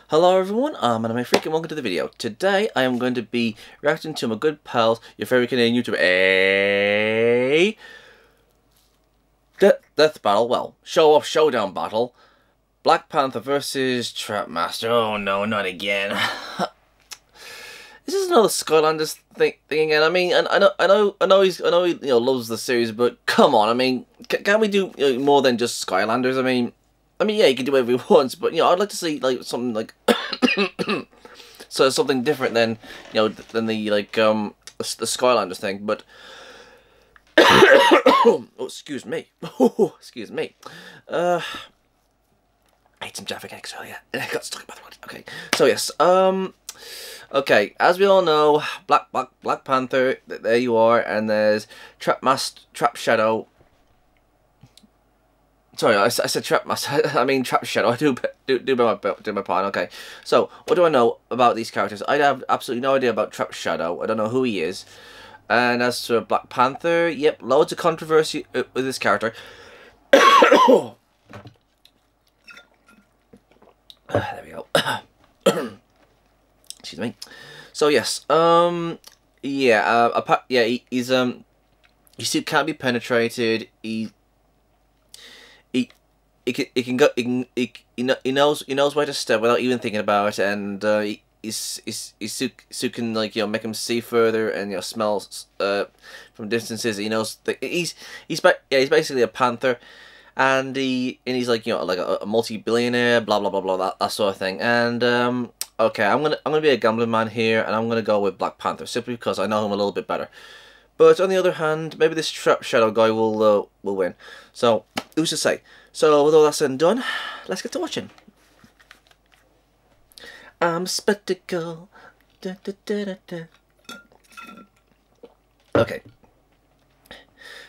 Hello everyone, my name is Freak and welcome to the video. Today I am going to be reacting to my good pals, your favourite Canadian YouTuber, Death Battle, well, Show-Off Showdown Battle, Black Panther versus Trap Master. Oh no, not again. This is another Skylanders thing again. I mean, and I know he loves the series, but come on, I mean, can we do more than just Skylanders? I mean, yeah, you can do whatever he wants, but I'd like to see like something like so something different than than the the Skylanders thing. But oh, excuse me, excuse me. I ate some Jaffa cakes earlier and I got stuck in my throat. Okay, so yes, okay, as we all know, Black Panther. There you are, and there's Trap Shadow. Sorry, I said Trap Master. I mean Trap Shadow. I do my part. Okay, so what do I know about these characters? I have absolutely no idea about Trap Shadow. I don't know who he is. And as for Black Panther, yep, loads of controversy with this character. There we go. Excuse me. So yes, yeah, he's his suit can't be penetrated. He knows where to step without even thinking about it, and his suit can make him see further and smell from distances. He knows that he's basically a panther, and he's like a multi-billionaire, blah blah blah blah, that sort of thing. And okay, I'm gonna be a gambling man here, and I'm gonna go with Black Panther simply because I know him a little bit better. But on the other hand, maybe this Trap Shadow guy will win. So who's to say? So with all that said and done, let's get to watching. I'm a spectacle. Da, da, da, da, da. Okay.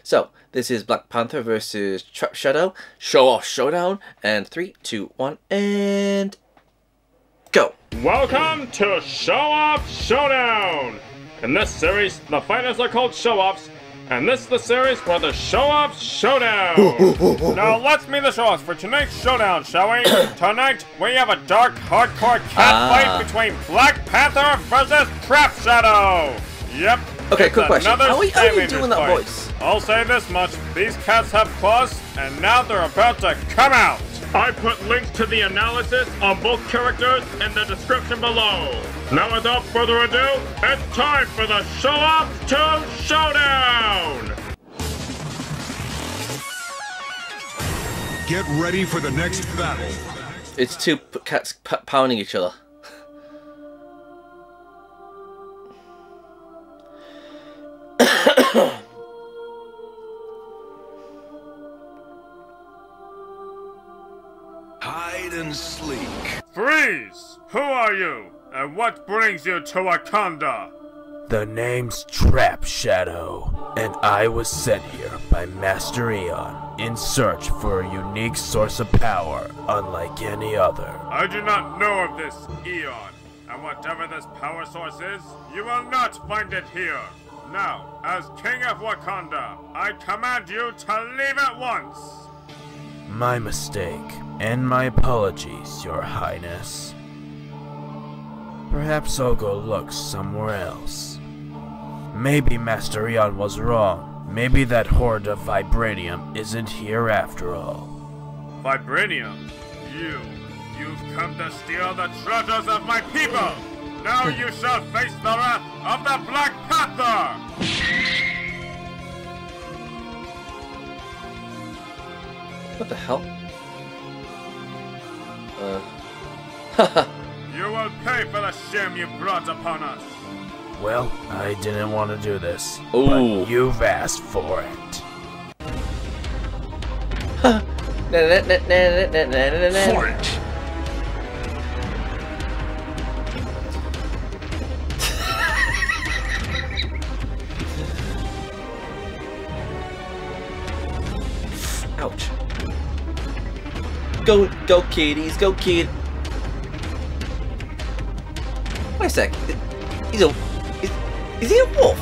So this is Black Panther versus Trap Shadow. Show-Off Showdown. And 3, 2, 1, and go. Welcome to Show-Off Showdown. In this series, the fighters are called show-offs, and this is the series for the Show-Off Showdown. Now let's meet the show-offs for tonight's showdown, shall we? Tonight, we have a dark, hardcore cat fight between Black Panther versus Trap Shadow. Yep. Okay, quick question. How are you doing that voice? I'll say this much, these cats have claws, and now they're about to come out. I put links to the analysis on both characters in the description below. Now without further ado, it's time for the Show-Off to Showdown! Get ready for the next battle. It's two cats pounding each other. Hide and sleek. Freeze! Who are you? And what brings you to Wakanda? The name's Trap Shadow, and I was sent here by Master Eon in search for a unique source of power unlike any other. I do not know of this Eon, and whatever this power source is, you will not find it here. Now, as King of Wakanda, I command you to leave at once. My mistake, and my apologies, Your Highness. Perhaps I'll go look somewhere else. Maybe Master Eon was wrong. Maybe that horde of vibranium isn't here after all. Vibranium? You've come to steal the treasures of my people! Now you shall face the wrath of the Black Panther! What the hell? You will pay for the shame you brought upon us. Well, I didn't want to do this, Ooh. but you've asked for it. Fight! Go kiddies, go kid. Wait a sec. Is he a wolf?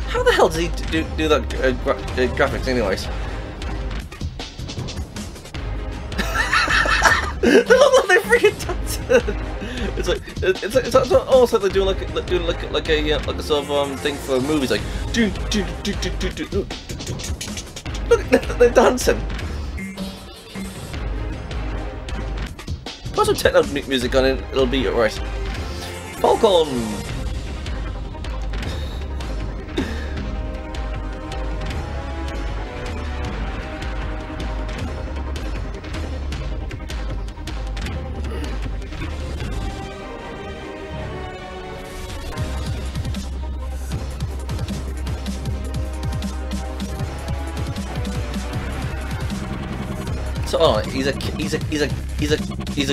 How the hell does he do that graphics anyways? They look like they're freaking dancing. It's almost like they're doing like a sort of thing for movies, like look, they're dancing. Put some techno music on it, it'll be alright. Falcon. So, oh, he's a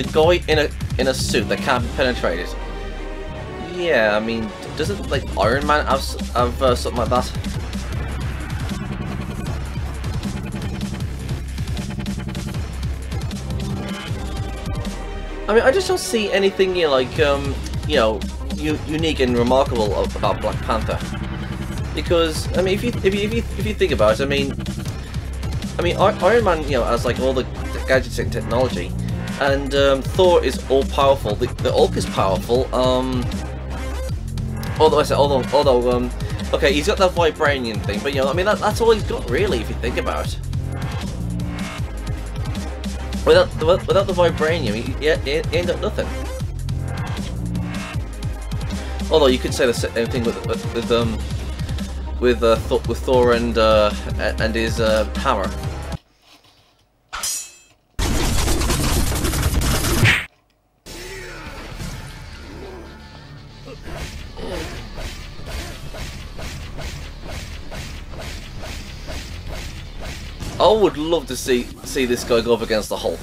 guy in a suit that can't be penetrated. Yeah, I mean, doesn't like Iron Man have something like that? I mean, I just don't see anything unique and remarkable about Black Panther. Because I mean, if you think about it, I mean, Iron Man, has like all the gadgets and technology, and Thor is all powerful. The Hulk is powerful. Although, okay, he's got that vibranium thing, but I mean, that's all he's got really, if you think about it. Without the vibranium, he ain't got nothing. Although you could say the same thing with Thor and his hammer. I would love to see this guy go up against the Hulk.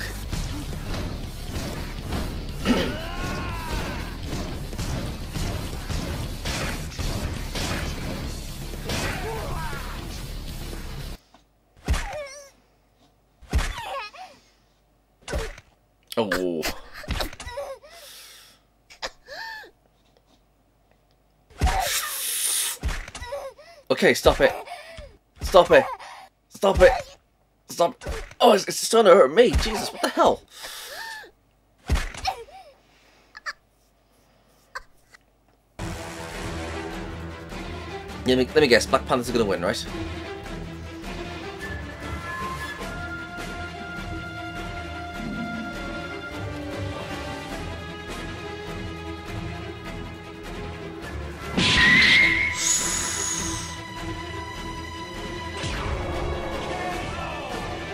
Oh. Okay, stop it. Stop it. Stop it. Stop. Oh, it's starting to hurt me. Jesus, what the hell? Let me guess. Black Panther's gonna win, right?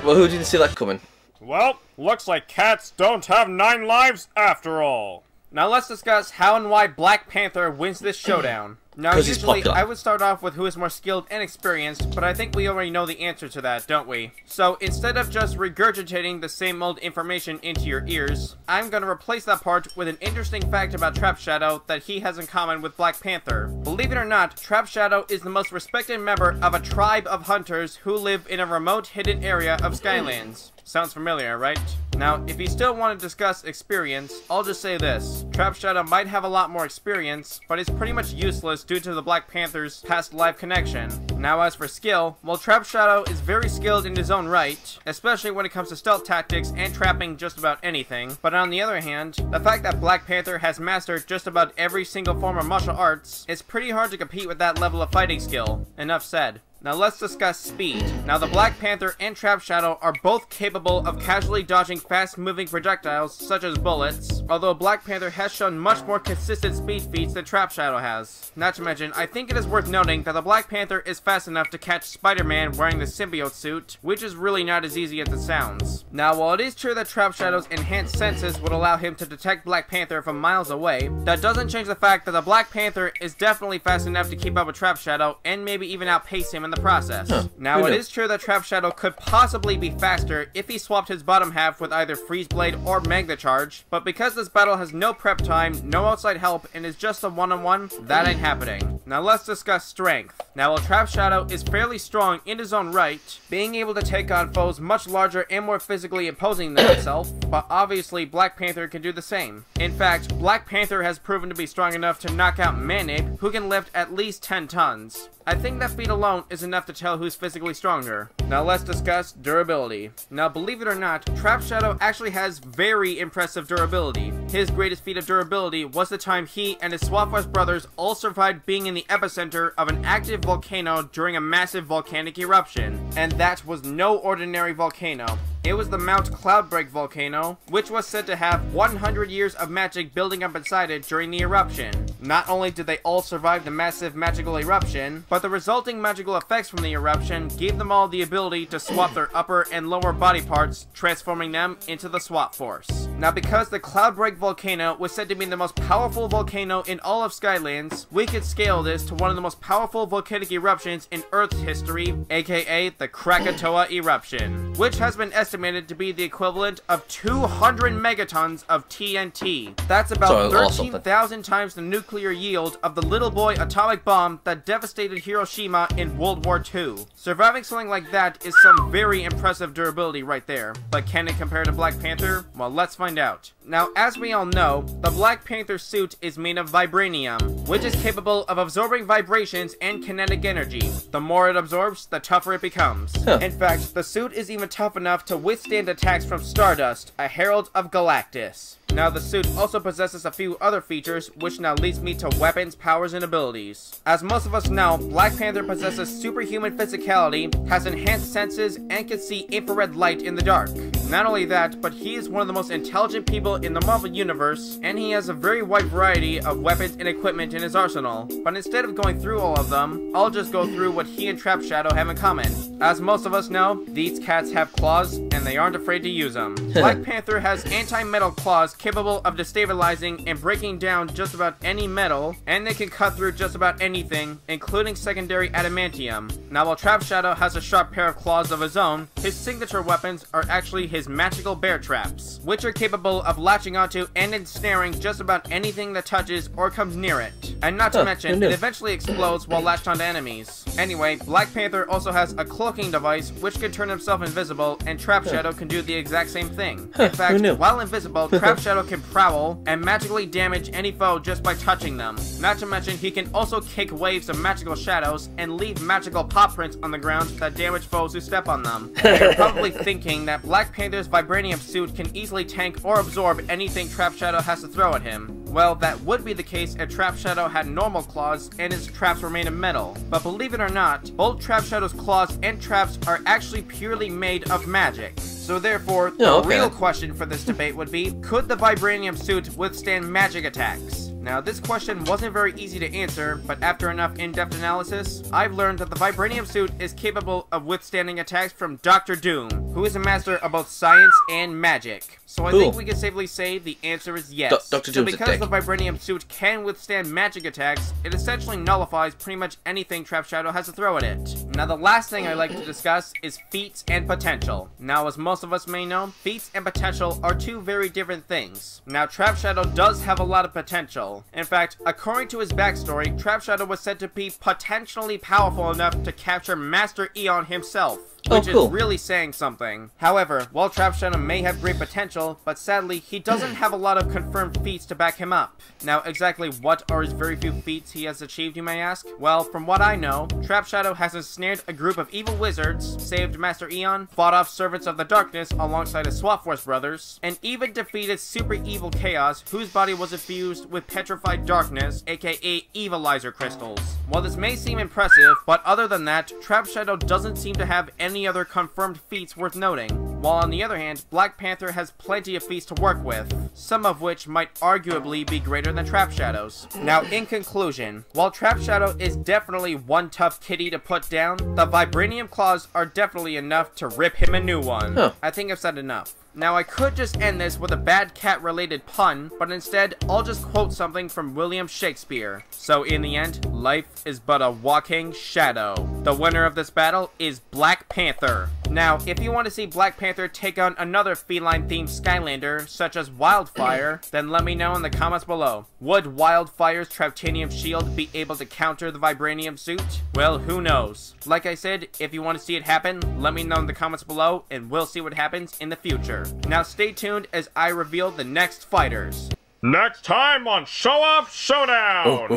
Well, who didn't see that coming? Well, looks like cats don't have 9 lives after all. Now let's discuss how and why Black Panther wins this showdown. Now usually I would start off with who is more skilled and experienced, but I think we already know the answer to that, don't we? So instead of just regurgitating the same old information into your ears, I'm gonna replace that part with an interesting fact about Trap Shadow that he has in common with Black Panther. Believe it or not, Trap Shadow is the most respected member of a tribe of hunters who live in a remote hidden area of Skylands. Sounds familiar, right? Now, if you still want to discuss experience, I'll just say this. Trap Shadow might have a lot more experience, but is pretty much useless due to the Black Panther's past life connection. Now, as for skill, well, Trap Shadow is very skilled in his own right, especially when it comes to stealth tactics and trapping just about anything. But on the other hand, the fact that Black Panther has mastered just about every single form of martial arts, it's pretty hard to compete with that level of fighting skill. Enough said. Now let's discuss speed. Now the Black Panther and Trap Shadow are both capable of casually dodging fast-moving projectiles such as bullets, although Black Panther has shown much more consistent speed feats than Trap Shadow has. Not to mention, I think it is worth noting that the Black Panther is fast enough to catch Spider-Man wearing the symbiote suit, which is really not as easy as it sounds. Now while it is true that Trap Shadow's enhanced senses would allow him to detect Black Panther from miles away, that doesn't change the fact that the Black Panther is definitely fast enough to keep up with Trap Shadow and maybe even outpace him in the process. Now, it is true that Trap Shadow could possibly be faster if he swapped his bottom half with either Freeze Blade or Magna Charge, but because this battle has no prep time, no outside help, and is just a one-on-one, that ain't happening. Now let's discuss strength. Now, while Trap Shadow is fairly strong in his own right, being able to take on foes much larger and more physically imposing than himself, but obviously Black Panther can do the same. In fact, Black Panther has proven to be strong enough to knock out Manape, who can lift at least 10 tons. I think that feat alone is enough to tell who's physically stronger. Now let's discuss durability. Now, believe it or not, Trap Shadow actually has very impressive durability. His greatest feat of durability was the time he and his Swap Force brothers all survived being in the epicenter of an active volcano during a massive volcanic eruption. And that was no ordinary volcano. It was the Mount Cloudbreak volcano, which was said to have 100 years of magic building up inside it during the eruption. Not only did they all survive the massive magical eruption, but the resulting magical effects from the eruption gave them all the ability to swap their upper and lower body parts, transforming them into the Swap Force. Now, because the Cloudbreak volcano was said to be the most powerful volcano in all of Skylands, we could scale this to one of the most powerful volcanic eruptions in Earth's history, aka the Krakatoa eruption, which has been estimated to be the equivalent of 200 megatons of TNT. That's about 13,000 times the nuclear yield of the little boy atomic bomb that devastated Hiroshima in World War II. Surviving something like that is some very impressive durability right there. But can it compare to Black Panther? Well, let's find out. Now, as we all know, the Black Panther suit is made of vibranium, which is capable of absorbing vibrations and kinetic energy. The more it absorbs, the tougher it becomes. In fact, the suit is even tough enough to withstand attacks from Stardust, a herald of Galactus. Now, the suit also possesses a few other features, which now leads me to weapons, powers, and abilities. As most of us know, Black Panther possesses superhuman physicality, has enhanced senses, and can see infrared light in the dark. Not only that, but he is one of the most intelligent people in the Marvel Universe, and he has a very wide variety of weapons and equipment in his arsenal. But instead of going through all of them, I'll just go through what he and Trap Shadow have in common. As most of us know, these cats have claws, and they aren't afraid to use them. Black Panther has anti-metal claws capable of destabilizing and breaking down just about any metal, and they can cut through just about anything, including secondary adamantium. Now, while Trap Shadow has a sharp pair of claws of his own, his signature weapons are actually his magical bear traps, which are capable of latching onto and ensnaring just about anything that touches or comes near it. And not to mention, it eventually explodes while latched onto enemies. Anyway, Black Panther also has a cloaking device which can turn himself invisible, and Trap Shadow can do the exact same thing. In fact, while invisible, Trap Shadow can prowl and magically damage any foe just by touching them. Not to mention, he can also kick waves of magical shadows and leave magical paw prints on the ground that damage foes who step on them. You're probably thinking that Black Panther's vibranium suit can easily tank or absorb anything Trap Shadow has to throw at him. Well, that would be the case if Trap Shadow had normal claws and his traps were made of metal. But believe it or not, both Trap Shadow's claws and traps are actually purely made of magic. So therefore, the real question for this debate would be, could the vibranium suit withstand magic attacks? Now, this question wasn't very easy to answer, but after enough in-depth analysis, I've learned that the vibranium suit is capable of withstanding attacks from Dr. Doom, who is a master of both science and magic. So I think we can safely say the answer is yes. Dr. Doom's so because the vibranium suit can withstand magic attacks, it essentially nullifies pretty much anything Trap Shadow has to throw at it. Now, the last thing I'd like to discuss is feats and potential. Now, as most of us may know, feats and potential are two very different things. Now, Trap Shadow does have a lot of potential. In fact, according to his backstory, Trap Shadow was said to be potentially powerful enough to capture Master Eon himself, which is really saying something. However, while Trap Shadow may have great potential, but sadly, he doesn't have a lot of confirmed feats to back him up. Now, exactly what are his very few feats he has achieved, you may ask? Well, from what I know, Trap Shadow has ensnared a group of evil wizards, saved Master Eon, fought off Servants of the Darkness alongside his Swap Force brothers, and even defeated super evil Chaos, whose body was infused with petrified darkness, aka Evilizer crystals. While this may seem impressive, but other than that, Trap Shadow doesn't seem to have any other confirmed feats worth noting. While on the other hand, Black Panther has plenty of feats to work with, some of which might arguably be greater than Trap Shadow's. Now, in conclusion, while Trap Shadow is definitely one tough kitty to put down, the vibranium claws are definitely enough to rip him a new one. I think I've said enough. Now I could just end this with a bad cat related pun, but instead I'll just quote something from William Shakespeare. So in the end, life is but a walking shadow. The winner of this battle is Black Panther. Now, if you want to see Black Panther take on another feline-themed Skylander, such as Wildfire, then let me know in the comments below. Would Wildfire's Trautanium shield be able to counter the Vibranium suit? Well, who knows? Like I said, if you want to see it happen, let me know in the comments below, and we'll see what happens in the future. Now stay tuned as I reveal the next fighters. Next time on Show Off Showdown!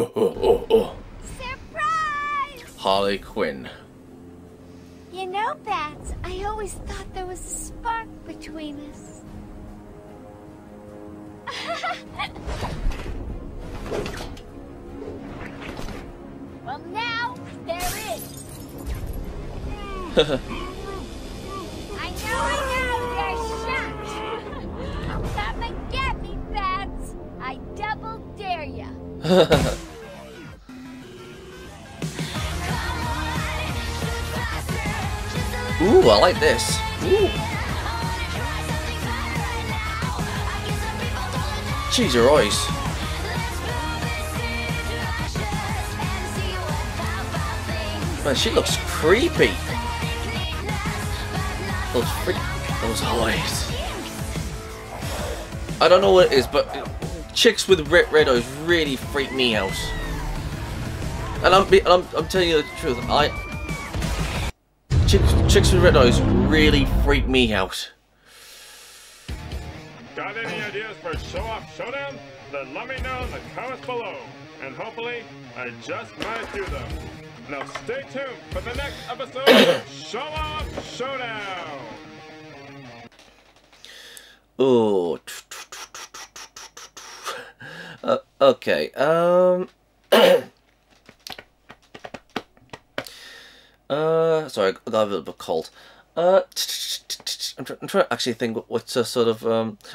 Surprise! Harley Quinn. You know, Bats, I always thought there was a spark between us. Well, now, there is. I know, you're shocked. Come and get me, Bats. I double dare ya. Ooh, I like this. Ooh. Jeez, her eyes. Man, she looks creepy. Those eyes. I don't know what it is, but chicks with red eyes really freak me out. And I'm telling you the truth. Chicks with red eyes really freak me out. Got any ideas for Show Off Showdown? Then let me know in the comments below. And hopefully, I just might do them. Now stay tuned for the next episode of Show Off Showdown! Oh. Okay. Sorry, I got a bit of a cold. I'm trying to actually think what's sort of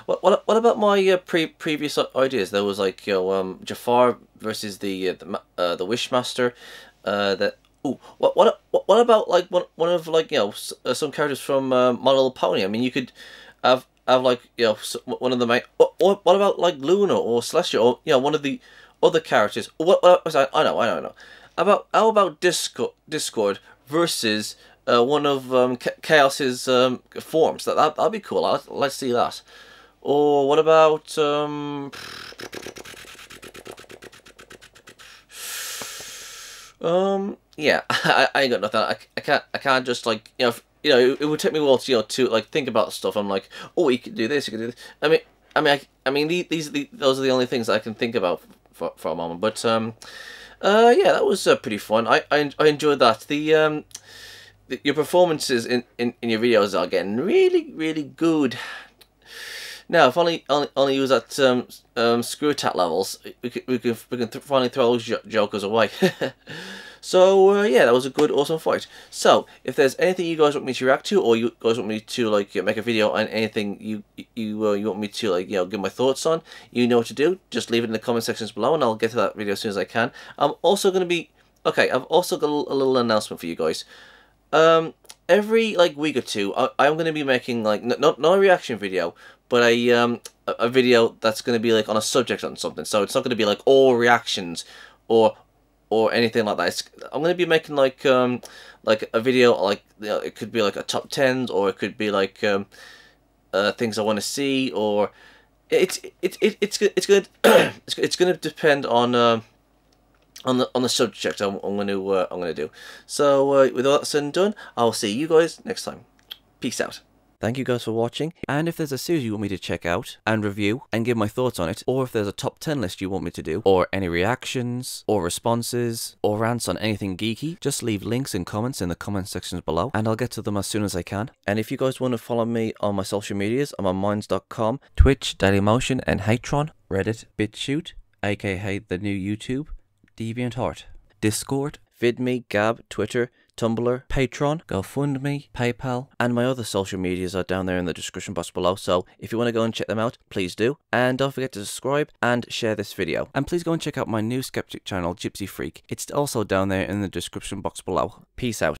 what about my previous ideas? There was like Jafar versus the Wishmaster. That what about like one of like some characters from My Little Pony? I mean, you could have like one of the main. What about like Luna or Celestia or one of the other characters? I know. How about Discord versus one of Chaos's forms? That'd be cool. Let's see that. Or what about yeah, I ain't got nothing. I can't just like it would take me a while to like think about stuff. I'm like, oh, you could do this, you could do this. I mean those are the only things I can think about for a moment. But yeah, that was pretty fun. I enjoyed that. Your performances in your videos are getting really good. Now, if only you was at screw attack levels, we can finally throw those jokers away. So yeah, that was a good, awesome fight. So if there's anything you guys want me to react to, or you guys want me to like make a video on anything you want me to like give my thoughts on, you know what to do. Just leave it in the comment sections below, and I'll get to that video as soon as I can. I'm also gonna be I've also got a little announcement for you guys. Every like week or two, I'm gonna be making like not a reaction video, but a video that's gonna be like on a subject on something. So it's not gonna be like all reactions or anything like that. I'm gonna be making like a video like it could be like a top 10s, or it could be like things I want to see, or it's gonna depend on the subject I'm gonna do. So with all that said and done, I'll see you guys next time. Peace out. Thank you guys for watching, and if there's a series you want me to check out and review and give my thoughts on it, or if there's a top 10 list you want me to do, or any reactions, or responses, or rants on anything geeky, just leave links and comments in the comment sections below, and I'll get to them as soon as I can. And if you guys want to follow me on my social medias, I'm on minds.com, Twitch, Dailymotion, and Hatron, Reddit, BitChute, aka the new YouTube, DeviantArt, Discord, VidMe, Gab, Twitter, Tumblr, Patreon, GoFundMe, PayPal, and my other social medias are down there in the description box below, so if you want to go and check them out, please do. And don't forget to subscribe and share this video. And please go and check out my new skeptic channel, Gypsy Freak. It's also down there in the description box below. Peace out.